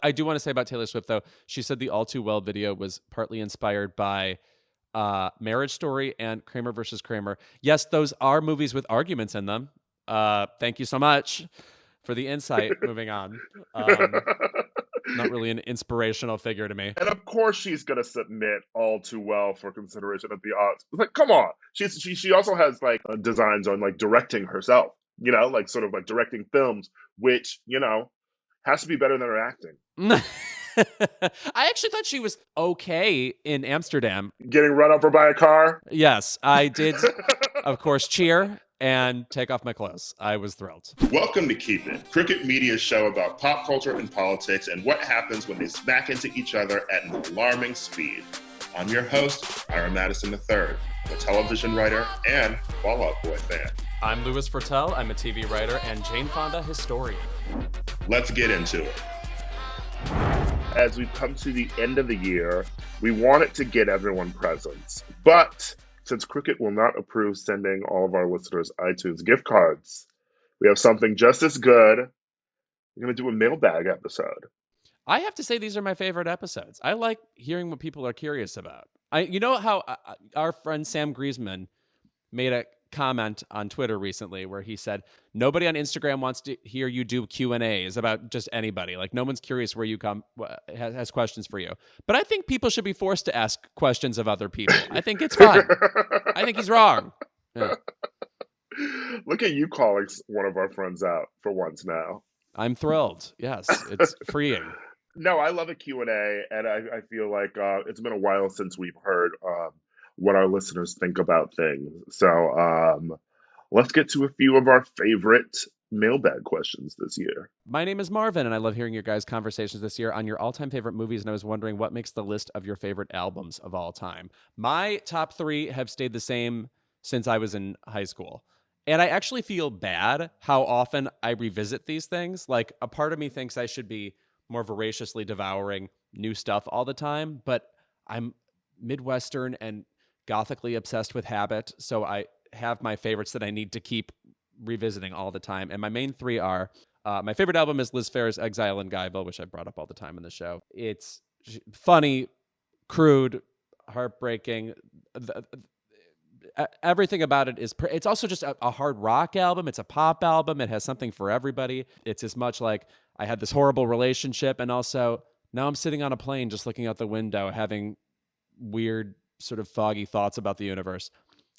I do want to say about Taylor Swift, though, she said the All Too Well video was partly inspired by Marriage Story and Kramer versus Kramer. Yes, those are movies with arguments in them. Thank you so much for the insight. Moving on. Not really an inspirational figure to me. And of course she's gonna submit All Too Well for consideration at the odds. Like, come on. She also has like designs on like directing herself, like sort of like directing films, which, has to be better than her acting. I actually thought she was okay in Amsterdam. Getting run over by a car? Yes, I did, of course, cheer and take off my clothes. I was thrilled. Welcome to Keep It, Crooked Media's show about pop culture and politics and what happens when they smack into each other at an alarming speed. I'm your host, Ira Madison III, a television writer and Fall Out Boy fan. I'm Louis Fertel. I'm a TV writer and Jane Fonda historian. Let's get into it. As we come to the end of the year, we wanted to get everyone presents, but since Cricket will not approve sending all of our listeners iTunes gift cards, we have something just as good. We're going to do a mailbag episode. I have to say these are my favorite episodes. I like hearing what people are curious about. You know how our friend Sam Griezmann made a comment on Twitter recently where he said, nobody on Instagram wants to hear you do Q&As about just anybody. Like, no one's curious where you come, has questions for you. But I think people should be forced to ask questions of other people. I think it's fun. I think he's wrong. Yeah. Look at you calling one of our friends out for once now. I'm thrilled. Yes, it's freeing. No, I love a Q&A, and I feel like it's been a while since we've heard what our listeners think about things. So let's get to a few of our favorite mailbag questions this year. My name is Marvin, and I love hearing your guys' conversations this year on your all-time favorite movies, and I was wondering what makes the list of your favorite albums of all time. My top 3 have stayed the same since I was in high school. And I actually feel bad how often I revisit these things. Like, a part of me thinks I should be more voraciously devouring new stuff all the time, but I'm Midwestern and gothically obsessed with habit, so I have my favorites that I need to keep revisiting all the time. And my main 3 are, my favorite album is Liz Phair's Exile in Guyville, which I brought up all the time in the show. It's funny, crude, heartbreaking. Everything about it is, it's also just a hard rock album. It's a pop album. It has something for everybody. It's as much like I had this horrible relationship, and also now I'm sitting on a plane just looking out the window having weird sort of foggy thoughts about the universe.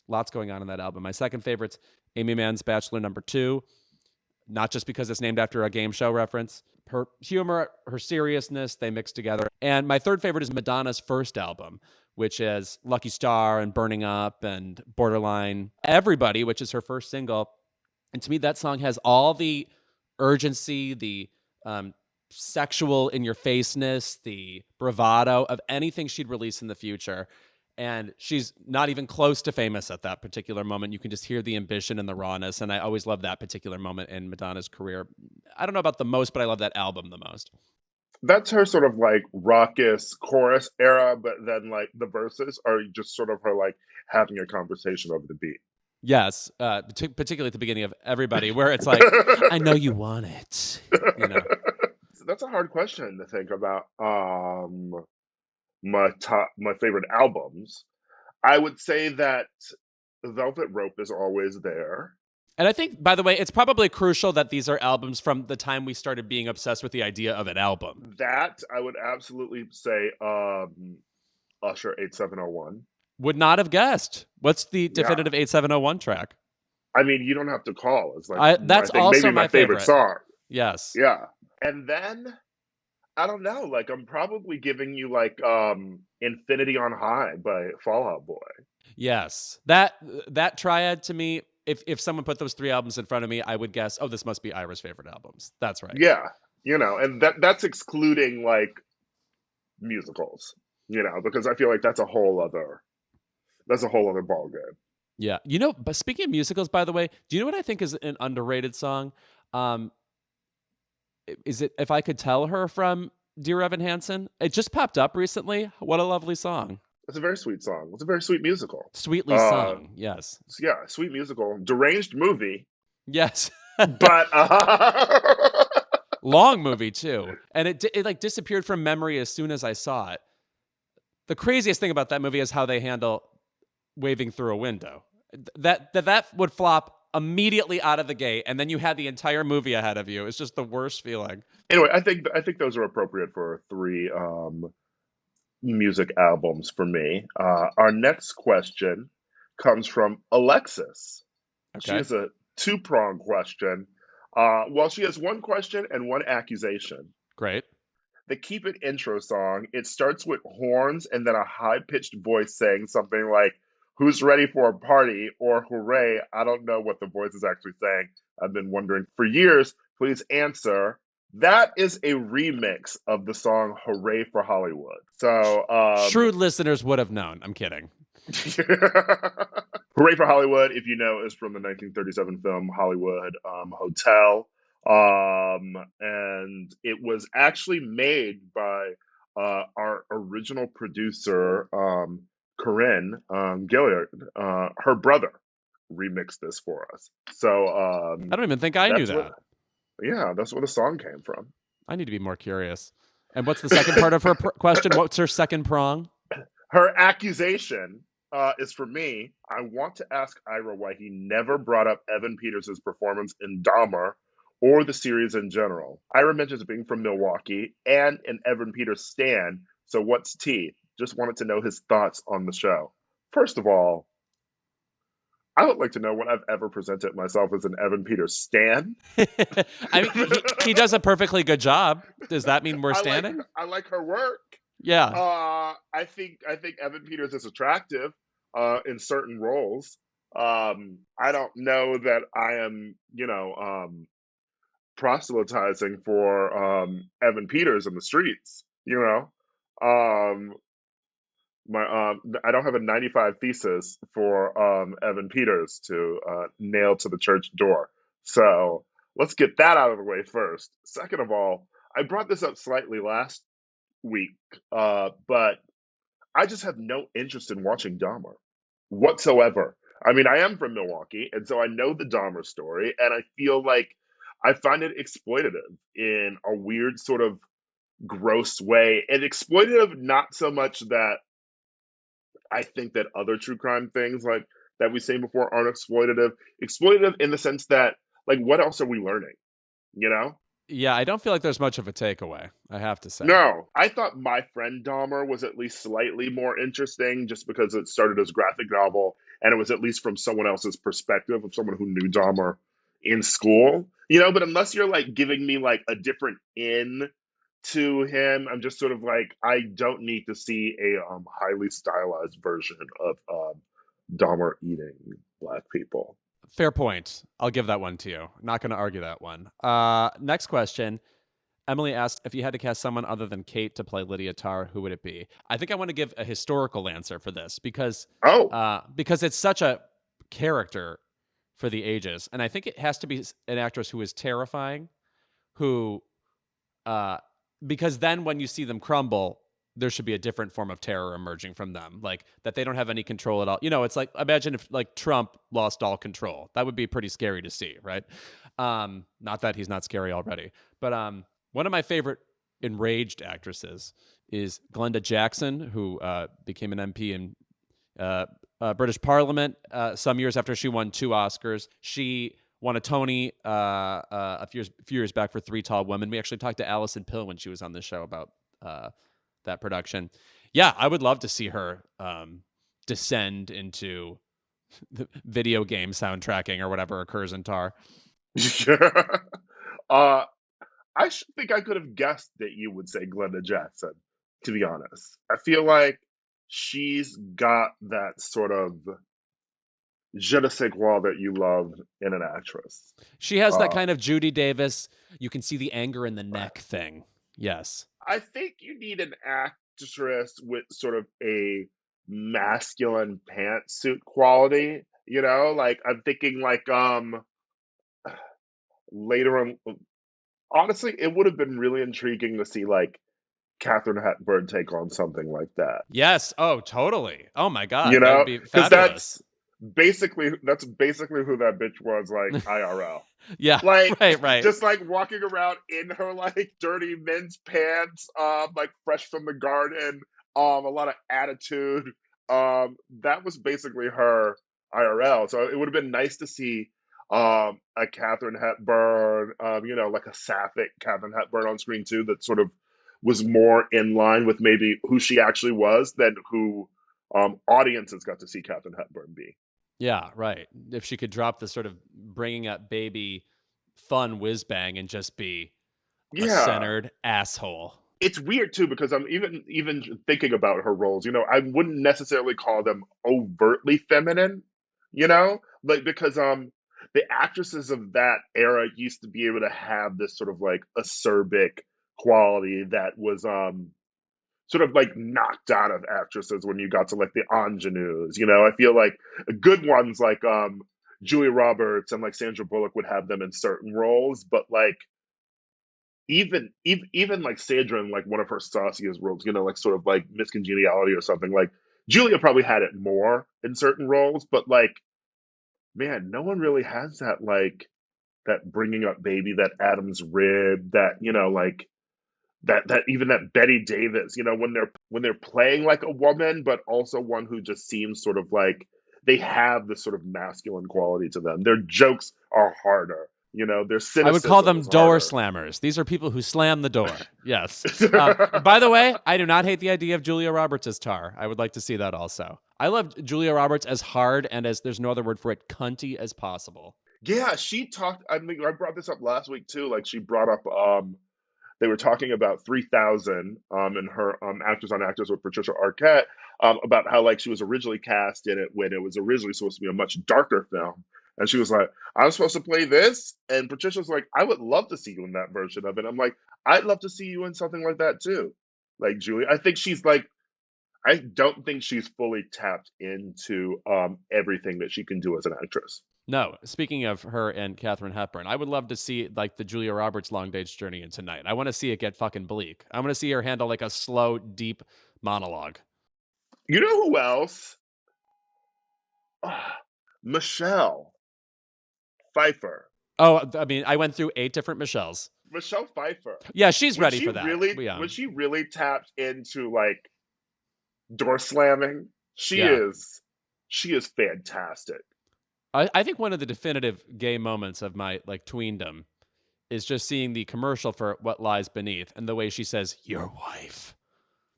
Lots going on in that album. My second favorite's Amy Mann's Bachelor No. 2, not just because it's named after a game show reference. Her humor, her seriousness, they mix together. And my third favorite is Madonna's first album, which is Lucky Star and Burning Up and Borderline. Everybody, which is her first single. And to me, that song has all the urgency, the sexual in-your-faceness, the bravado of anything she'd release in the future. And she's not even close to famous at that particular moment. You can just hear the ambition and the rawness. And I always love that particular moment in Madonna's career. I don't know about the most, but I love that album the most. That's her sort of like raucous chorus era, but then like the verses are just sort of her like having a conversation over the beat. Yes, particularly at the beginning of Everybody, where it's like, I know you want it. That's a hard question to think about. My favorite albums, I would say that Velvet Rope is always there. And I think, by the way, it's probably crucial that these are albums from the time we started being obsessed with the idea of an album. That I would absolutely say Usher 8701. Would not have guessed. What's the definitive 8701 track? I mean, you don't have to call. It's like that's also maybe my favorite song. Yes. Yeah. And then I don't know, like I'm probably giving you like Infinity on High by Fall Out Boy. Yes. That triad to me, if someone put those 3 albums in front of me, I would guess, oh, this must be Ira's favorite albums. That's right. Yeah. And that's excluding like musicals, because I feel like that's a whole other ballgame. Yeah. But speaking of musicals, by the way, do you know what I think is an underrated song? Is it If I Could Tell Her from Dear Evan Hansen? It just popped up recently. What a lovely song. It's a very sweet song. It's a very sweet musical. Sweetly sung, yes. Yeah, sweet musical. Deranged movie. Yes. But Long movie too. And it like disappeared from memory as soon as I saw it. The craziest thing about that movie is how they handle waving through a window. That would flop immediately out of the gate, and then you had the entire movie ahead of you. It's just the worst feeling. Anyway, I think those are appropriate for 3 music albums for me. Our next question comes from Alexis. She Okay. has a 2-pronged question. Well, she has 1 question and 1 accusation. Great. The Keep It intro song, it starts with horns and then a high-pitched voice saying something like, "Who's ready for a party?" or "Hooray." I don't know what the voice is actually saying. I've been wondering for years. Please answer. That is a remix of the song "Hooray for Hollywood." So, Shrewd listeners would have known. I'm kidding. "Hooray for Hollywood," if you know, is from the 1937 film Hollywood Hotel. And it was actually made by our original producer, Corinne Gilliard. Her brother remixed this for us. So I don't even think I knew that. that's where the song came from. I need to be more curious. And what's the second part of her question? What's her second prong? Her accusation is for me. I want to ask Ira why he never brought up Evan Peters' performance in Dahmer or the series in general. Ira mentions being from Milwaukee and an Evan Peters stan, so what's tea? Just wanted to know his thoughts on the show. First of all, I would like to know when I've ever presented myself as an Evan Peters stan. I mean, he does a perfectly good job. Does that mean we're standing? I like her work. Yeah. I think Evan Peters is attractive in certain roles. I don't know that I am, proselytizing for Evan Peters in the streets. I don't have a 95 thesis for Evan Peters to nail to the church door. So let's get that out of the way first. Second of all, I brought this up slightly last week, but I just have no interest in watching Dahmer whatsoever. I mean, I am from Milwaukee, and so I know the Dahmer story, and I feel like I find it exploitative in a weird sort of gross way. And exploitative not so much that I think that other true crime things like that we've seen before aren't exploitative. Exploitative in the sense that, like, what else are we learning? Yeah, I don't feel like there's much of a takeaway, I have to say. No, I thought My Friend Dahmer was at least slightly more interesting just because it started as a graphic novel and it was at least from someone else's perspective, of someone who knew Dahmer in school. But unless you're like giving me like a different in to him, I'm just sort of like, I don't need to see a highly stylized version of Dahmer eating Black people. Fair point. I'll give that one to you. Not going to argue that one. Next question. Emily asked, if you had to cast someone other than Kate to play Lydia Tarr, who would it be? I think I want to give a historical answer for this because it's such a character for the ages. And I think it has to be an actress who is terrifying, because then when you see them crumble, there should be a different form of terror emerging from them, like that they don't have any control at all. It's like, imagine if like Trump lost all control. That would be pretty scary to see, right? Not that he's not scary already, but one of my favorite enraged actresses is Glenda Jackson, who became an MP in British Parliament some years after she won 2 Oscars. She won a Tony a few years back for 3 Tall Women. We actually talked to Alison Pill when she was on the show about that production. Yeah, I would love to see her descend into the video game soundtracking or whatever occurs in Tar. I think I could have guessed that you would say Glenda Jackson, to be honest. I feel like she's got that sort of je ne sais quoi that you love in an actress. She has that kind of Judy Davis, you can see the anger in the neck thing. Yes. I think you need an actress with sort of a masculine pantsuit quality, like I'm thinking like later on. Honestly, it would have been really intriguing to see like Katharine Hepburn take on something like that. Yes. Oh, totally. Oh my God. That would be fabulous. that's basically who that bitch was, like IRL. Yeah, Like right. just like walking around in her like dirty men's pants, like fresh from the garden, a lot of attitude. That was basically her IRL. So it would have been nice to see a Katharine Hepburn, like a sapphic Katharine Hepburn on screen too, that sort of was more in line with maybe who she actually was than who audiences got to see Katharine Hepburn be. Yeah, right. If she could drop the sort of bringing up baby fun whiz bang and just be a Yeah. centered asshole. It's weird too because I'm even thinking about her roles. I wouldn't necessarily call them overtly feminine, like because the actresses of that era used to be able to have this sort of like acerbic quality that was sort of like knocked out of actresses when you got to like the ingenues. I feel like good ones like Julia Roberts and like Sandra Bullock would have them in certain roles, but like even like Sandra in like one of her sauciest roles, like sort of like Miss Congeniality or something, like Julia probably had it more in certain roles, but like, man, no one really has that, like that bringing up baby, that Adam's rib, that, like that even that Betty Davis, when they're playing like a woman, but also one who just seems sort of like they have this sort of masculine quality to them. Their jokes are harder. Their cynicism. I would call them is door harder. slammers. These are people who slam the door. Yes. By the way, I do not hate the idea of Julia Roberts as Tar. I would like to see that also. I love Julia Roberts as hard and as, there's no other word for it, cunty as possible. Yeah, she talked. I mean, I brought this up last week too. Like she brought up. They were talking about 3000 and her Actors on Actors with Patricia Arquette about how like she was originally cast in it when it was originally supposed to be a much darker film. And she was like, I'm supposed to play this? And Patricia's like, I would love to see you in that version of it. I'm like, I'd love to see you in something like that too. Like Julie, I don't think she's fully tapped into everything that she can do as an actress. No, speaking of her and Katharine Hepburn, I would love to see like the Julia Roberts long day's journey into Night. I want to see it get fucking bleak. I want to see her handle like a slow, deep monologue. You know who else? Michelle Pfeiffer. Oh, I mean, I went through 8 different Michelles. Michelle Pfeiffer. Yeah, she's ready for that. When she really tapped into like door slamming, she is fantastic. I think one of the definitive gay moments of my like tweendom is just seeing the commercial for What Lies Beneath and the way she says, your wife.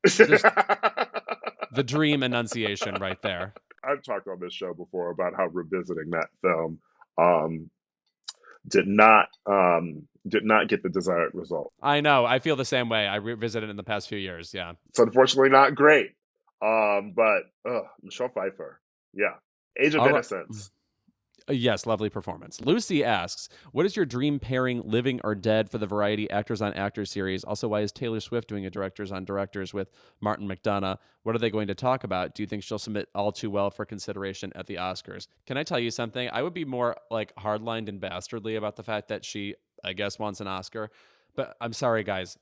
Just the dream enunciation right there. I've talked on this show before about how revisiting that film did not get the desired result. I know. I feel the same way. I revisited it in the past few years. Yeah. It's unfortunately not great. But Michelle Pfeiffer. Yeah. Age of Innocence. Yes, lovely performance. Lucy asks, what is your dream pairing, living or dead, for the Variety Actors on Actors series? Also, why is Taylor Swift doing a Directors on Directors with Martin McDonagh? What are they going to talk about? Do you think she'll submit All Too Well for consideration at the Oscars? Can I tell you something? I would be more like hardlined and bastardly about the fact that she, I guess, wants an Oscar. But I'm sorry, guys.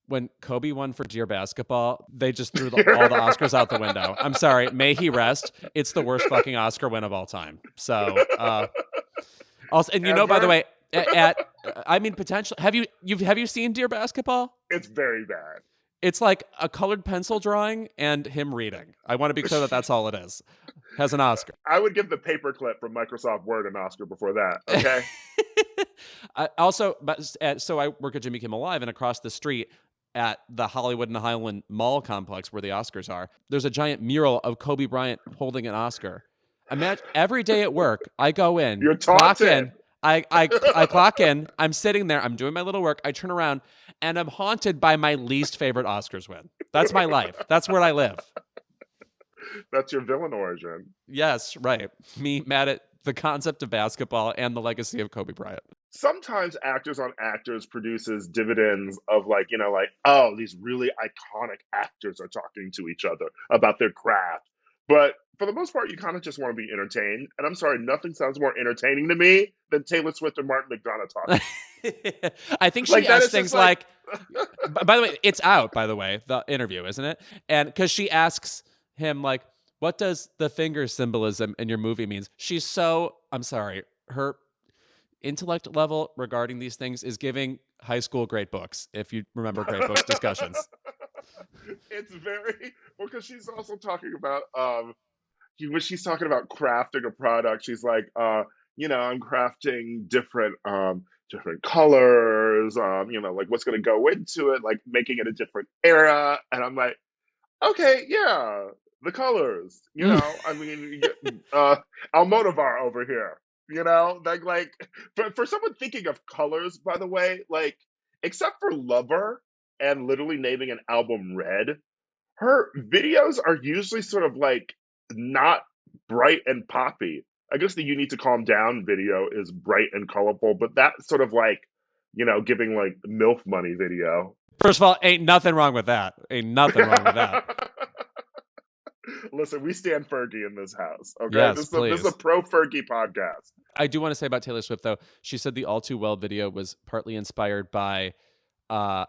When Kobe won for Dear Basketball, they just threw all the Oscars out the window. I'm sorry. May he rest. It's the worst fucking Oscar win of all time. So, also, and by the way, potentially, have you seen Dear Basketball? It's very bad. It's like a colored pencil drawing and him reading. I want to be clear that that's all it is. Has an Oscar. I would give the paperclip from Microsoft Word an Oscar before that. Okay. So I work at Jimmy Kimmel Live, and across the street at the Hollywood and Highland Mall complex where the Oscars are, there's a giant mural of Kobe Bryant holding an Oscar. Imagine every day at work, I go in, You're clock taunted. in, I clock in, I'm sitting there, I'm doing my little work, I turn around, and I'm haunted by my least favorite Oscars win. That's my life. That's where I live. That's your villain origin. Yes, right. Me mad at the concept of basketball and the legacy of Kobe Bryant. Sometimes Actors on Actors produces dividends of like, oh, these really iconic actors are talking to each other about their craft. But for the most part, you kind of just want to be entertained. And I'm sorry, nothing sounds more entertaining to me than Taylor Swift and Martin McDonagh talking. I think she asks things like, by the way, it's out, by the way, the interview, isn't it? And because she asks him like, What does the finger symbolism in your movie means? She's so, I'm sorry, her intellect level regarding these things is giving high school great books, if you remember great books discussions. It's very well because she's also talking about when she's talking about crafting a product, she's like, I'm crafting different colors, like what's gonna go into it, like making it a different era. And I'm like, okay, yeah, the colors, I mean, Almodovar over here, like for someone thinking of colors, by the way, like except for Lover and literally naming an album Red, her videos are usually sort of like not bright and poppy. I guess the You Need to Calm Down video is bright and colorful, but that's sort of like, giving like MILF money video. First of all, ain't nothing wrong with that. Ain't nothing wrong with that. Listen, we stand Fergie in this house. Okay, Yes, this please. is a pro Fergie podcast. I do want to say about Taylor Swift, though. She said the All Too Well video was partly inspired by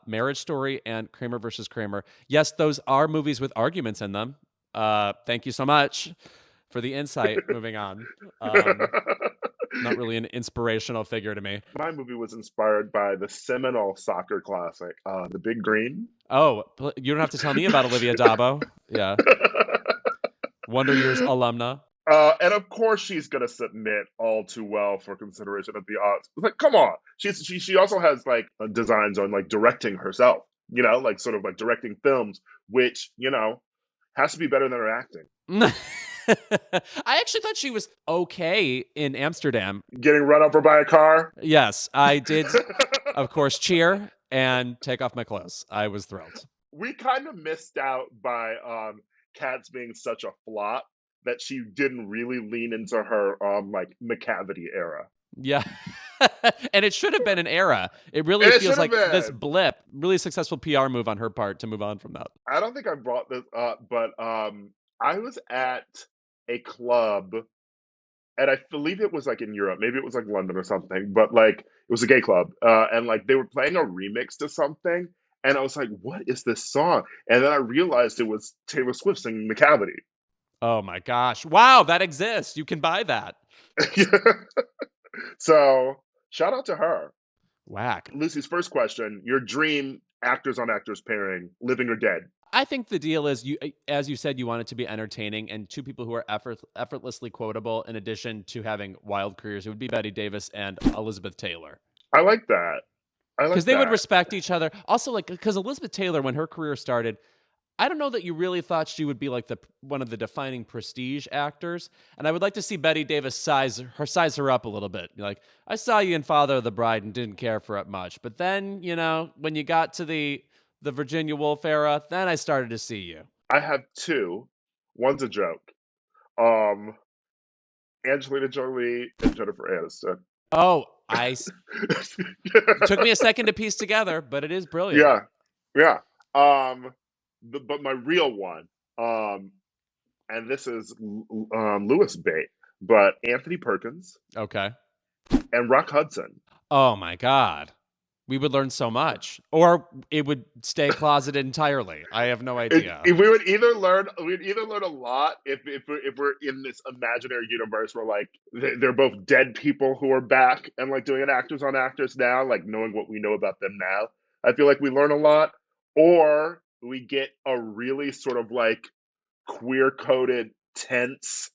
Marriage Story and Kramer versus Kramer. Yes, those are movies with arguments in them. Thank you so much for the insight. Moving on. Not really an inspirational figure to me. My movie was inspired by the seminal soccer classic, The Big Green. Oh, you don't have to tell me about Olivia Dabo. Yeah. Wonder Years alumna. And of course she's gonna submit All Too Well for consideration at the odds. Like, come on. She also has like designs on like directing herself, like sort of like directing films, which, has to be better than her acting. I actually thought she was okay in Amsterdam. Getting run over by a car? Yes, I did, of course, cheer and take off my clothes. I was thrilled. We kind of missed out by Cats being such a flop that she didn't really lean into her like McCavity era. Yeah. And it should have been an era. It really feels like this blip, really successful PR move on her part to move on from that. I don't think I brought this up, but I was at a club, and I believe it was like in Europe, maybe it was like London or something, but like it was a gay club, and like they were playing a remix to something, and I was like, what is this song? And then I realized it was Taylor Swift singing McCavity. Oh my gosh. Wow, that exists. You can buy that. So shout out to her. Whack. Lucy's first question, your dream actors on actors pairing, living or dead? I think the deal is, as you said, you want it to be entertaining, and two people who are effortlessly quotable in addition to having wild careers. It would be Bette Davis and Elizabeth Taylor. I like that. Because they would respect each other. Also, like, because Elizabeth Taylor, when her career started, I don't know that you really thought she would be like one of the defining prestige actors. And I would like to see Bette Davis size her up a little bit. Like, I saw you in Father of the Bride and didn't care for it much. But then, when you got to the Virginia Woolf era, then I started to see you. I have two. One's a joke. Angelina Jolie and Jennifer Aniston. Oh, it took me a second to piece together, but it is brilliant. Yeah. But my real one, and this is Lewis bait, but Anthony Perkins. Okay. And Rock Hudson. Oh my God. We would learn so much, or it would stay closeted entirely. I have no idea. We would either learn a lot if we're in this imaginary universe where like they're both dead people who are back and like doing an actors on actors now, like knowing what we know about them now. I feel like we learn a lot, or we get a really sort of like queer coded tense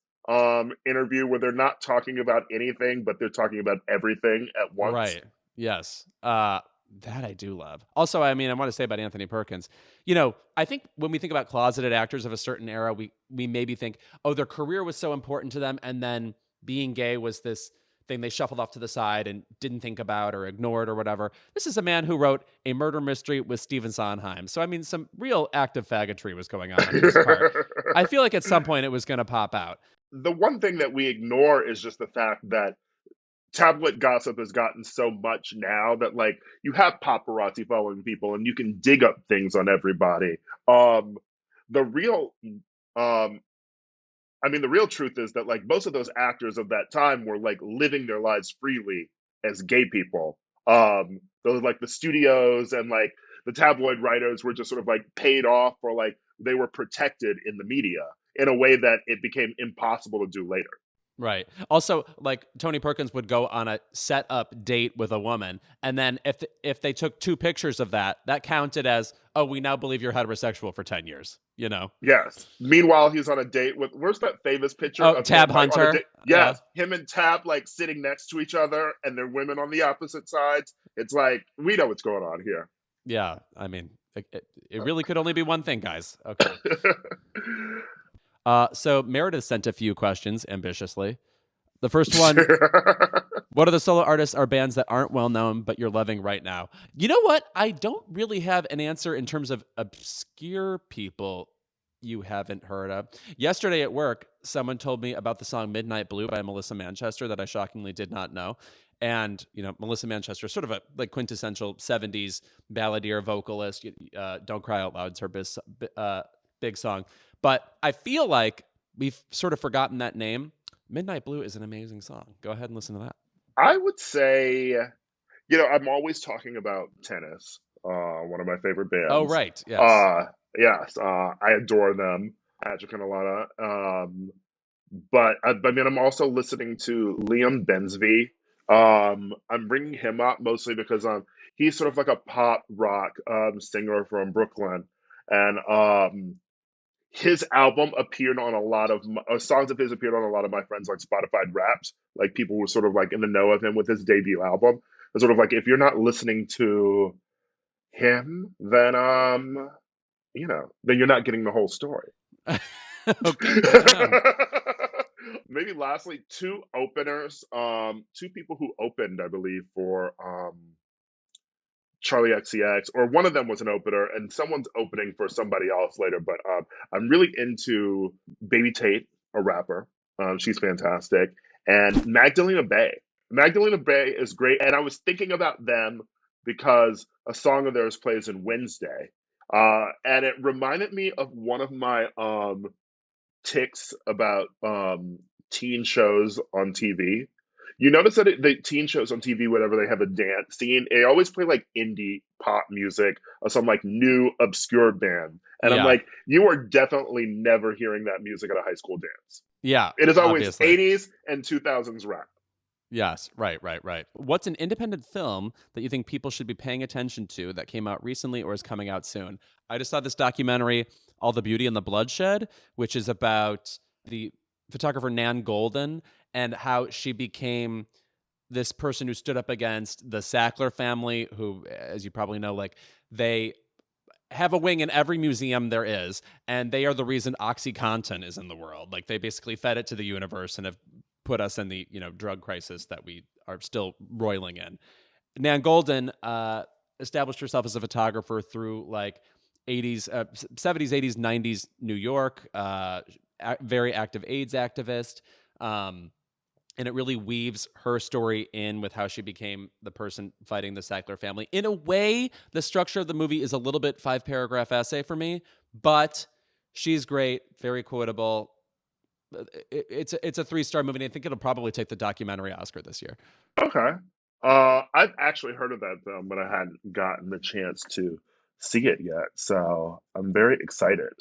interview where they're not talking about anything, but they're talking about everything at once. Right. Yes. That I do love. Also, I mean, I want to say about Anthony Perkins, I think when we think about closeted actors of a certain era, we maybe think, oh, their career was so important to them, and then being gay was this thing they shuffled off to the side and didn't think about or ignored or whatever. This is a man who wrote a murder mystery with Stephen Sondheim. So, I mean, some real active faggotry was going on his part. I feel like at some point it was going to pop out. The one thing that we ignore is just the fact that tabloid gossip has gotten so much now that like you have paparazzi following people and you can dig up things on everybody. The real truth is that like most of those actors of that time were like living their lives freely as gay people. Those like the studios and like the tabloid writers were just sort of like paid off, or like they were protected in the media. in a way that it became impossible to do later. Right. Also, like Tony Perkins would go on a set up date with a woman, and then if they took 2 pictures of that counted as, oh, we now believe you're heterosexual for 10 years, you know? Yes. Meanwhile, he's on a date with, where's that famous picture Oh, of Tab him, like, on a Hunter. date? Yes. Him and Tab like sitting next to each other, and they're women on the opposite sides. It's like, we know what's going on here. Yeah. I mean, it really could only be one thing, guys. Okay. So Meredith sent a few questions ambitiously. The first one, what are the solo artists or bands that aren't well known but you're loving right now? You know what? I don't really have an answer in terms of obscure people you haven't heard of. Yesterday at work, someone told me about the song Midnight Blue by Melissa Manchester that I shockingly did not know. And, you know, Melissa Manchester, sort of a like quintessential 70s balladeer vocalist. Don't Cry Out Loud is her big song. But I feel like we've sort of forgotten that name. Midnight Blue is an amazing song. Go ahead and listen to that. I would say, you know, I'm always talking about Tennis, one of my favorite bands. Oh, right. Yes. Yes. I adore them, Patrick and Alana. But I mean, I'm also listening to Liam Bensby. I'm bringing him up mostly because he's sort of like a pop rock singer from Brooklyn, and his album appeared on a lot of songs of his appeared on a lot of my friends like Spotify Wrapped. Like people were sort of like in the know of him with his debut album. It's sort of like if you're not listening to him, then you know, then you're not getting the whole story. Okay. Maybe lastly, 2 openers, 2 people who opened, I believe, for Charlie XCX, or one of them was an opener, and someone's opening for somebody else later. But I'm really into Baby Tate, a rapper. She's fantastic, and Magdalena Bay. Magdalena Bay is great, and I was thinking about them because a song of theirs plays in Wednesday, and it reminded me of one of my tics about teen shows on TV. You notice that the teen shows on TV, whenever they have a dance scene, they always play like indie pop music or some like new obscure band. And I'm like, you are definitely never hearing that music at a high school dance. Yeah. It is always obviously 80s and 2000s rap. Yes, right. What's an independent film that you think people should be paying attention to that came out recently or is coming out soon? I just saw this documentary, All the Beauty and the Bloodshed, which is about the photographer Nan Golden and how she became this person who stood up against the Sackler family, who, as you probably know, like they have a wing in every museum there is, and they are the reason OxyContin is in the world. Like they basically fed it to the universe and have put us in the, you know, drug crisis that we are still roiling in. Nan Golden established herself as a photographer through like 80s, 70s, 80s, 90s New York, very active AIDS activist. And it really weaves her story in with how she became the person fighting the Sackler family. In a way, the structure of the movie is a little bit 5-paragraph essay for me, but she's great, very quotable. It's a 3-star movie, and I think it'll probably take the documentary Oscar this year. Okay. I've actually heard of that film, but I hadn't gotten the chance to see it yet. So I'm very excited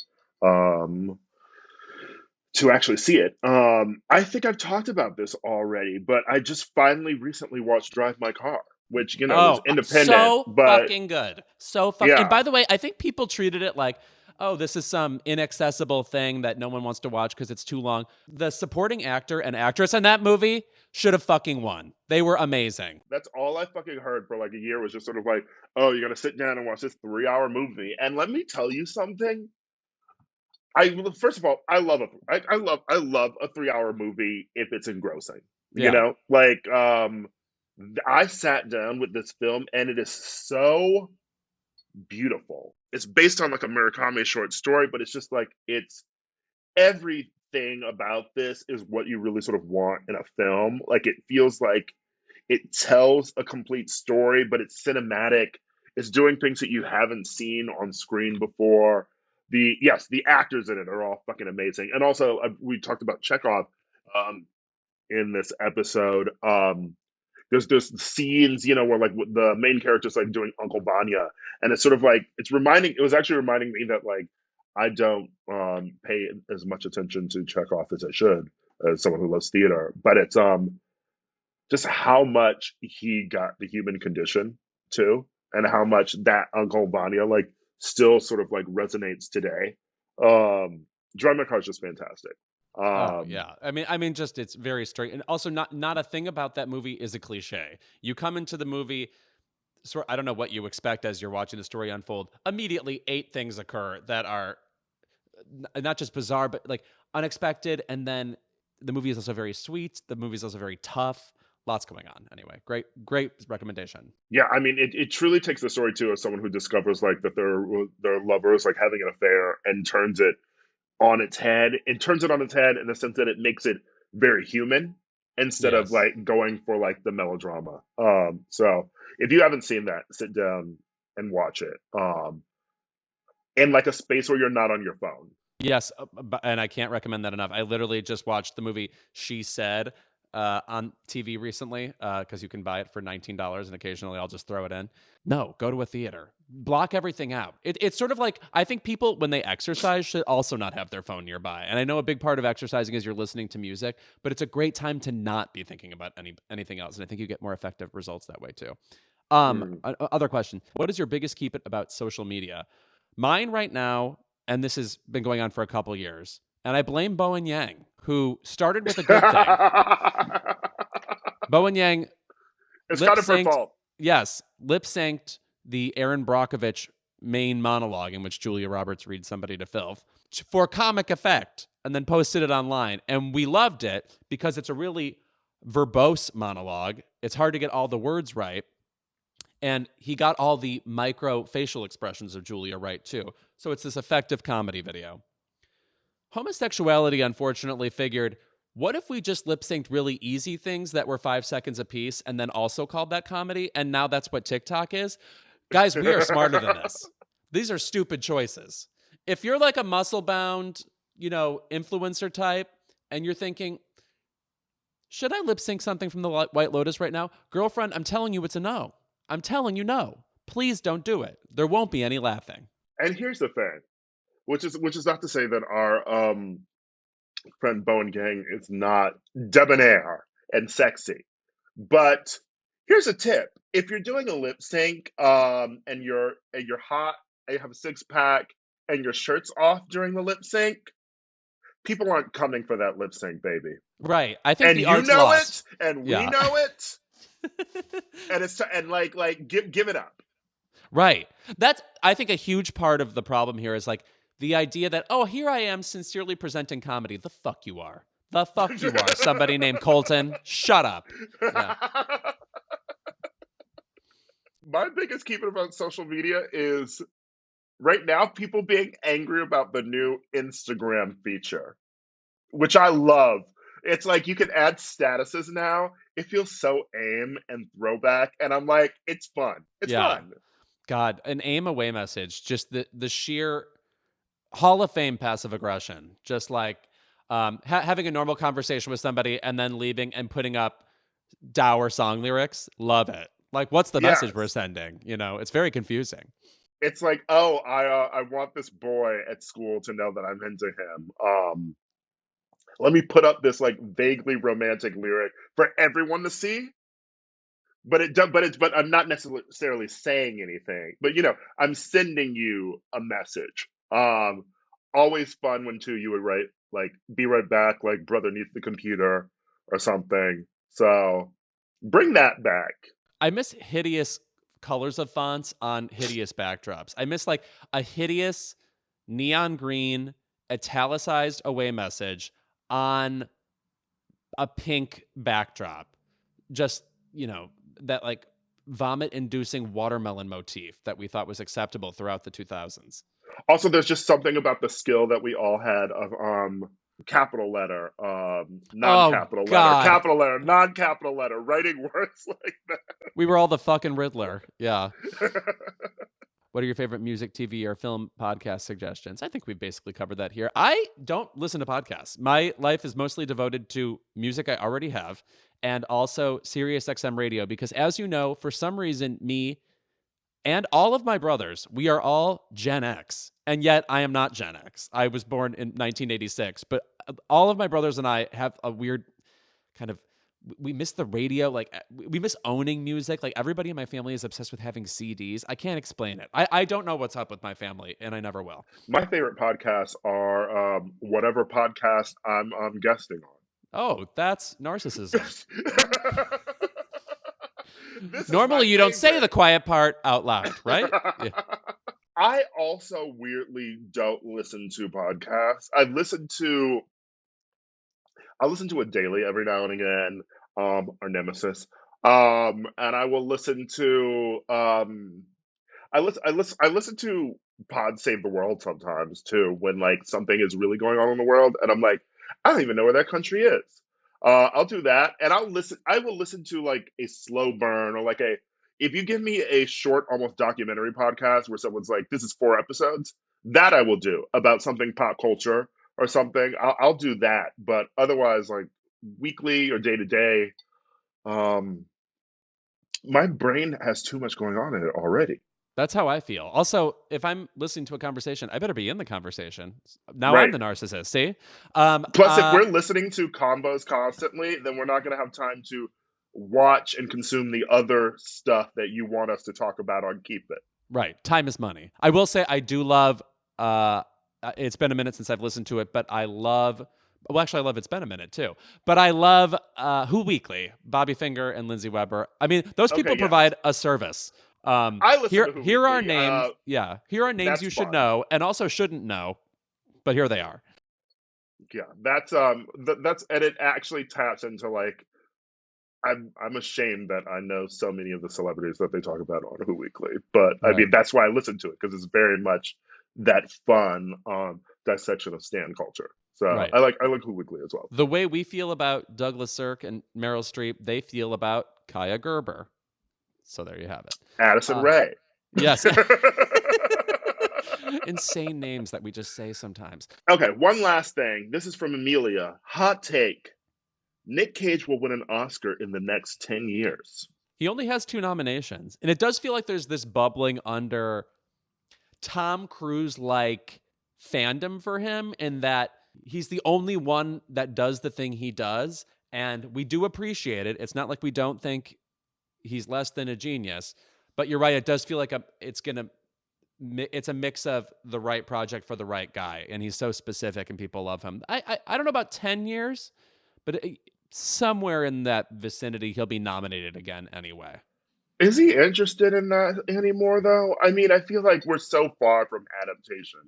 to actually see it. I think I've talked about this already, but I just finally recently watched Drive My Car, which, you know, is independent. So but fucking good. So fucking. Yeah. And by the way, I think people treated it like, oh, this is some inaccessible thing that no one wants to watch because it's too long. The supporting actor and actress in that movie should have fucking won. They were amazing. That's all I fucking heard for like a year was just sort of like, oh, you're gonna sit down and watch this 3-hour movie. And let me tell you something. First of all, I love a 3-hour movie if it's engrossing. Yeah. You know, like I sat down with this film and it is so beautiful. It's based on like a Murakami short story, but it's just like it's everything about this is what you really sort of want in a film. Like it feels like it tells a complete story, but it's cinematic. It's doing things that you haven't seen on screen before. The actors in it are all fucking amazing. And also, we talked about Chekhov in this episode. There's scenes, you know, where like the main character's like doing Uncle Vanya, and it's sort of like it was actually reminding me that like I don't pay as much attention to Chekhov as I should, as someone who loves theater. But it's just how much he got the human condition too, and how much that Uncle Vanya like still sort of like resonates today. Drive My Car is just fantastic. Oh yeah, I mean, just it's very straight, and also not a thing about that movie is a cliche. You come into the movie, I don't know what you expect as you're watching the story unfold. Immediately, 8 things occur that are not just bizarre, but like unexpected, and then the movie is also very sweet. The movie is also very tough. Lots going on. Anyway, great recommendation. Yeah, I mean, it truly takes the story too of someone who discovers like that their lovers like having an affair and turns it on its head. It turns it on its head in the sense that it makes it very human instead of Yes. like going for like the melodrama. So if you haven't seen that, sit down and watch it. In like a space where you're not on your phone. Yes, and I can't recommend that enough. I literally just watched the movie She Said on TV recently because you can buy it for $19, and occasionally I'll just throw it in. No, go to a theater. Block everything out. It's sort of like, I think people, when they exercise, should also not have their phone nearby. And I know a big part of exercising is you're listening to music, but it's a great time to not be thinking about anything else. And I think you get more effective results that way too. Other question. What is your biggest keep it about social media? Mine right now, and this has been going on for a couple years, and I blame Bowen Yang, who started with a good thing. Bowen Yang, it's kind of her fault. Yes, lip synced the Aaron Brockovich main monologue in which Julia Roberts reads somebody to filth for comic effect, and then posted it online. And we loved it because it's a really verbose monologue. It's hard to get all the words right. And he got all the micro facial expressions of Julia right, too. So it's this effective comedy video. Homosexuality, unfortunately, figured, what if we just lip-synced really easy things that were 5 seconds apiece and then also called that comedy? And now that's what TikTok is? Guys, we are smarter than this. These are stupid choices. If you're like a muscle-bound, influencer type, and you're thinking, should I lip-sync something from the White Lotus right now? Girlfriend, I'm telling you it's a no. I'm telling you no. Please don't do it. There won't be any laughing. And here's the thing, which is not to say that our friend Bowen Yang is not debonair and sexy. But here's a tip. If you're doing a lip sync and you're hot and you have a 6-pack and your shirt's off during the lip sync, people aren't coming for that lip sync, baby. Right. I think and the you art's know lost. it, and we know it. And it's give it up. Right. That's, I think, a huge part of the problem here is like the idea that, oh, here I am sincerely presenting comedy. The fuck you are. The fuck you are. Somebody named Colton. Shut up. Yeah. My biggest keep it about social media is right now people being angry about the new Instagram feature, which I love. It's like you can add statuses now. It feels so AIM and throwback. And I'm like, it's fun. It's fun. God, an AIM away message. Just the sheer Hall of Fame passive aggression. Just like having a normal conversation with somebody and then leaving and putting up dour song lyrics. Love it. Like, what's the message we're sending? It's very confusing. It's like, oh, I want this boy at school to know that I'm into him. Let me put up this like vaguely romantic lyric for everyone to see. But I'm not necessarily saying anything. But I'm sending you a message. Always fun when you would write like "be right back," like "brother needs the computer" or something. So bring that back. I miss hideous colors of fonts on hideous backdrops. I miss like a hideous neon green italicized away message on a pink backdrop. Just, that like vomit-inducing watermelon motif that we thought was acceptable throughout the 2000s. Also, there's just something about the skill that we all had of capital letter, non-capital letter, capital letter, non-capital letter, writing words like that. We were all the fucking Riddler. Yeah. What are your favorite music, TV, or film podcast suggestions? I think we've basically covered that here. I don't listen to podcasts. My life is mostly devoted to music I already have and also Sirius XM radio because, as you know, for some reason, me And all of my brothers, we are all Gen X. And yet I am not Gen X. I was born in 1986. But all of my brothers and I have a weird kind of, we miss the radio. Like, we miss owning music. Like, everybody in my family is obsessed with having CDs. I can't explain it. I don't know what's up with my family, and I never will. My favorite podcasts are whatever podcast I'm guesting on. Oh, that's narcissism. Normally, you don't say the quiet part out loud, right? Yeah. I also weirdly don't listen to podcasts. I listen to it daily every now and again, our nemesis. And I will listen to I listen to Pod Save the World sometimes too, when like something is really going on in the world and I'm like, I don't even know where that country is. I'll do that, and I will listen to like a slow burn or like if you give me a short, almost documentary podcast where someone's like, this is 4 episodes, that I will do about something pop culture or something. I'll do that. But otherwise, like weekly or day to day, my brain has too much going on in it already. That's how I feel. Also, if I'm listening to a conversation, I better be in the conversation. Now Right. I'm the narcissist, see? Plus, if we're listening to combos constantly, then we're not going to have time to watch and consume the other stuff that you want us to talk about on Keep It. Right. Time is money. I will say I do love, it's been a minute since I've listened to it, but I love, well, actually, I love It's Been a Minute, too. But I love Who Weekly, Bobby Finger and Lindsay Weber. I mean, those people provide a service. I listen to Who here are Weekly. names. Here are names that's you should fun. know and also shouldn't know, but here they are. Yeah, that's and it actually taps into like, I'm ashamed that I know so many of the celebrities that they talk about on Who Weekly, but I mean that's why I listen to it, because it's very much that fun dissection of stan culture. So Right. I like Who Weekly as well. The way we feel about Douglas Sirk and Meryl Streep, they feel about Kaya Gerber. So there you have it. Addison Rae. Yes. Insane names that we just say sometimes. Okay, one last thing. This is from Amelia. Hot take. Nick Cage will win an Oscar in the next 10 years. He only has 2 nominations. And it does feel like there's this bubbling under Tom Cruise-like fandom for him, in that he's the only one that does the thing he does. And we do appreciate it. It's not like we don't think he's less than a genius. But you're right. It does feel like it's a mix of the right project for the right guy. And he's so specific and people love him. I don't know about 10 years, but somewhere in that vicinity, he'll be nominated again anyway. Is he interested in that anymore, though? I mean, I feel like we're so far from adaptation.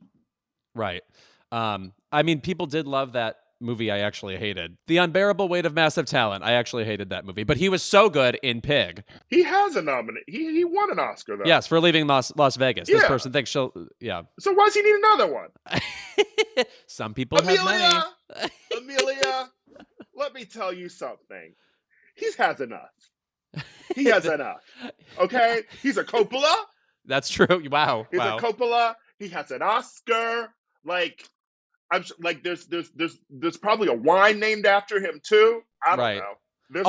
Right. I mean, people did love that movie I actually hated. The Unbearable Weight of Massive Talent. I actually hated that movie, but he was so good in Pig. He has a nomination. He won an Oscar, though. Yes, for leaving Las Vegas. This person thinks she'll, So why does he need another one? Some people have money. Amelia, let me tell you something. He has enough. He has enough. Okay? He's a Coppola. That's true. Wow. He's a Coppola. He has an Oscar. Like, there's probably a wine named after him too. I don't know.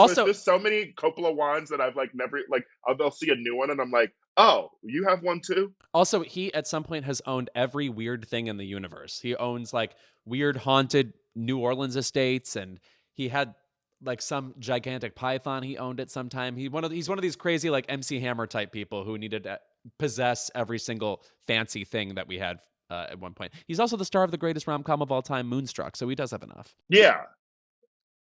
There's so many Coppola wines that I've like never like. I'll see a new one and I'm like, oh, you have one too. Also, he at some point has owned every weird thing in the universe. He owns like weird haunted New Orleans estates, and he had like some gigantic python he owned at some time. He's one of these crazy like MC Hammer type people who needed to possess every single fancy thing that we had. At one point, he's also the star of the greatest rom-com of all time, Moonstruck. So he does have enough. Yeah,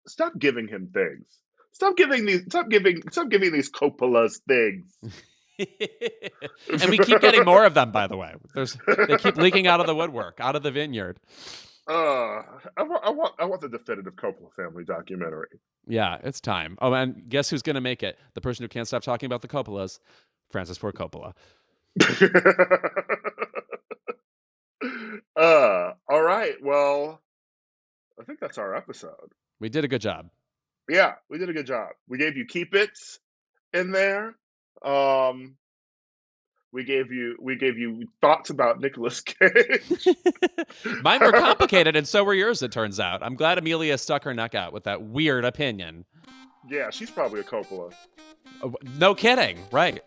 stop giving him things. Stop giving these Coppolas things. And we keep getting more of them, by the way. They keep leaking out of the woodwork, out of the vineyard. I want the definitive Coppola family documentary. Yeah, it's time. Oh, and guess who's going to make it? The person who can't stop talking about the Coppolas, Francis Ford Coppola. All right. Well, I think that's our episode. We did a good job. Yeah, we did a good job. We gave you Keep It's in there. We gave you thoughts about Nicolas Cage. Mine were complicated, and so were yours, it turns out. I'm glad Amelia stuck her neck out with that weird opinion. Yeah, she's probably a Coppola. No kidding. Right.